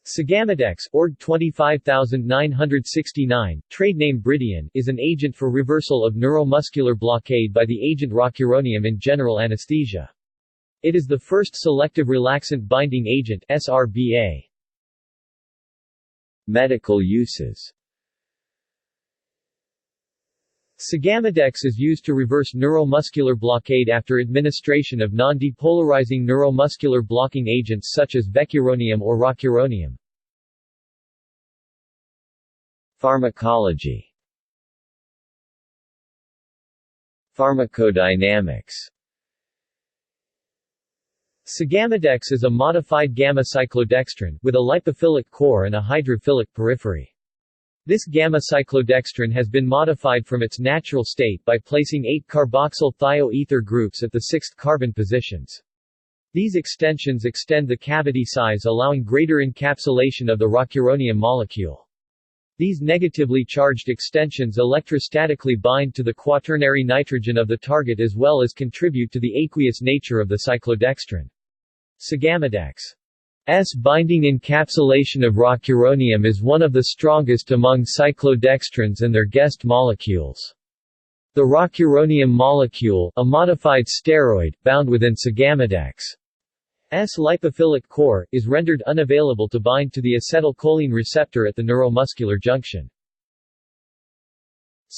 Sugammadex, org. 25969, trade name Bridion, is an agent for reversal of neuromuscular blockade by the agent rocuronium in general anesthesia. It is the first selective relaxant binding agent (SRBA). Medical uses. Sugammadex is used to reverse neuromuscular blockade after administration of non-depolarizing neuromuscular blocking agents such as vecuronium or rocuronium. Pharmacology. Pharmacodynamics. Sugammadex is a modified gamma-cyclodextrin, with a lipophilic core and a hydrophilic periphery. This gamma-cyclodextrin has been modified from its natural state by placing 8 carboxyl thioether groups at the 6th carbon positions. These extensions extend the cavity size, allowing greater encapsulation of the rocuronium molecule. These negatively charged extensions electrostatically bind to the quaternary nitrogen of the target as well as contribute to the aqueous nature of the cyclodextrin. Sugammadex's binding encapsulation of rocuronium is one of the strongest among cyclodextrins and their guest molecules. The rocuronium molecule, a modified steroid, bound within Sugammadex's lipophilic core, is rendered unavailable to bind to the acetylcholine receptor at the neuromuscular junction.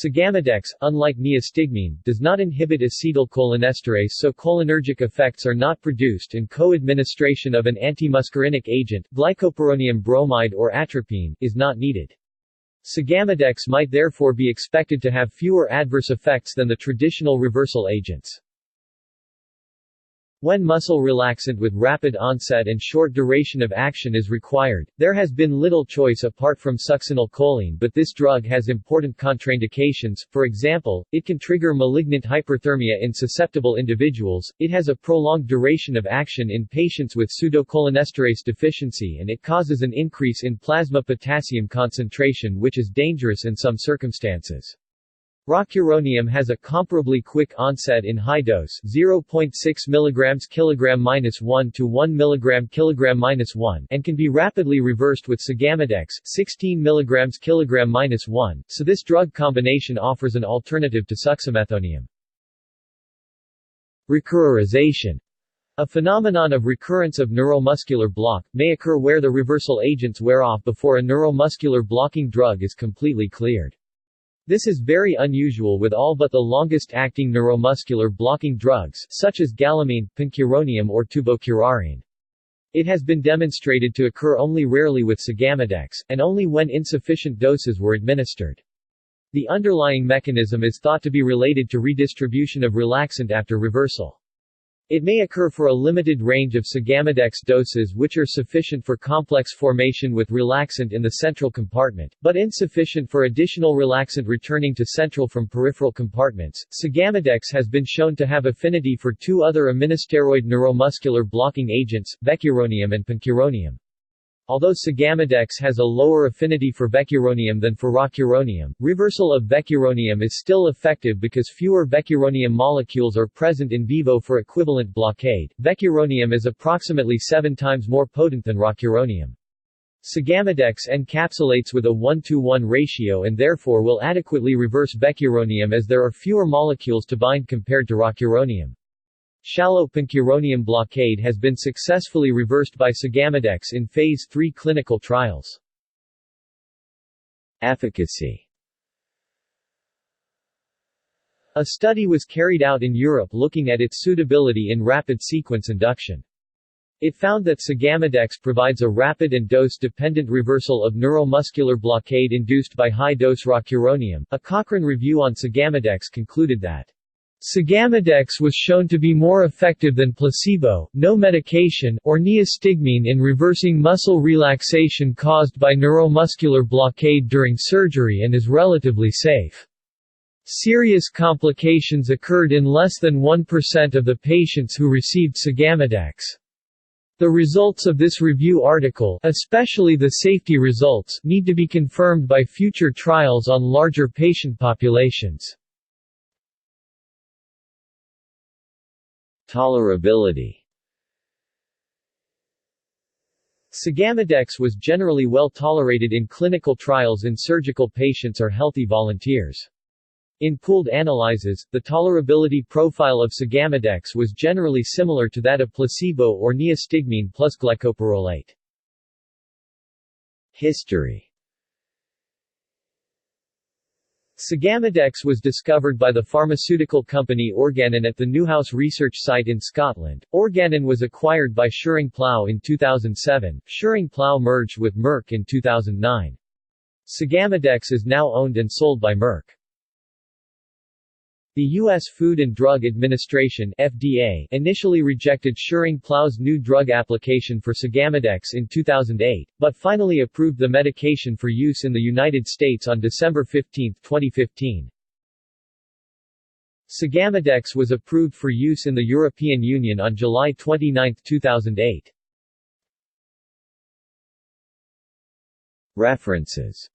Sugammadex, unlike neostigmine, does not inhibit acetylcholinesterase, so cholinergic effects are not produced, and co-administration of an antimuscarinic agent, glycopyrronium bromide or atropine, is not needed. Sugammadex might therefore be expected to have fewer adverse effects than the traditional reversal agents. When muscle relaxant with rapid onset and short duration of action is required, there has been little choice apart from succinylcholine, but this drug has important contraindications. For example, it can trigger malignant hyperthermia in susceptible individuals, it has a prolonged duration of action in patients with pseudocholinesterase deficiency, and it causes an increase in plasma potassium concentration which is dangerous in some circumstances. Rocuronium has a comparably quick onset in high dose 0.6 mg kg-1 to 1 mg kg-1 and can be rapidly reversed with Sugammadex 16 mg kg-1, so this drug combination offers an alternative to succinylcholine. Recursorization. A phenomenon of recurrence of neuromuscular block may occur where the reversal agents wear off before a neuromuscular blocking drug is completely cleared. This is very unusual with all but the longest-acting neuromuscular blocking drugs, such as galamine, pancuronium or tubocurarine. It has been demonstrated to occur only rarely with Sugammadex, and only when insufficient doses were administered. The underlying mechanism is thought to be related to redistribution of relaxant after reversal. It may occur for a limited range of Sugammadex doses which are sufficient for complex formation with relaxant in the central compartment, but insufficient for additional relaxant returning to central from peripheral compartments. Sugammadex has been shown to have affinity for 2 other aminosteroid neuromuscular blocking agents, vecuronium and pancuronium. Although Sugammadex has a lower affinity for vecuronium than for rocuronium, reversal of vecuronium is still effective because fewer vecuronium molecules are present in vivo for equivalent blockade. Vecuronium is approximately 7 times more potent than rocuronium. Sugammadex encapsulates with a 1:1 ratio and therefore will adequately reverse vecuronium as there are fewer molecules to bind compared to rocuronium. Shallow pancuronium blockade has been successfully reversed by Sugammadex in Phase 3 clinical trials. Efficacy. A study was carried out in Europe looking at its suitability in rapid sequence induction. It found that Sugammadex provides a rapid and dose-dependent reversal of neuromuscular blockade induced by high-dose rocuronium. A Cochrane review on Sugammadex concluded that Sugammadex was shown to be more effective than placebo, no medication, or neostigmine in reversing muscle relaxation caused by neuromuscular blockade during surgery and is relatively safe. Serious complications occurred in less than 1% of the patients who received Sugammadex. The results of this review article, especially the safety results, need to be confirmed by future trials on larger patient populations. Tolerability. Sugammadex was generally well tolerated in clinical trials in surgical patients or healthy volunteers. In pooled analyses, the tolerability profile of Sugammadex was generally similar to that of placebo or neostigmine plus glycopyrrolate. History. Sugammadex was discovered by the pharmaceutical company Organon at the Newhouse research site in Scotland. Organon was acquired by Schering-Plough in 2007. Schering-Plough merged with Merck in 2009. Sugammadex is now owned and sold by Merck. The U.S. Food and Drug Administration (FDA) initially rejected Schering-Plough's new drug application for Sugammadex in 2008, but finally approved the medication for use in the United States on December 15, 2015. Sugammadex was approved for use in the European Union on July 29, 2008. References.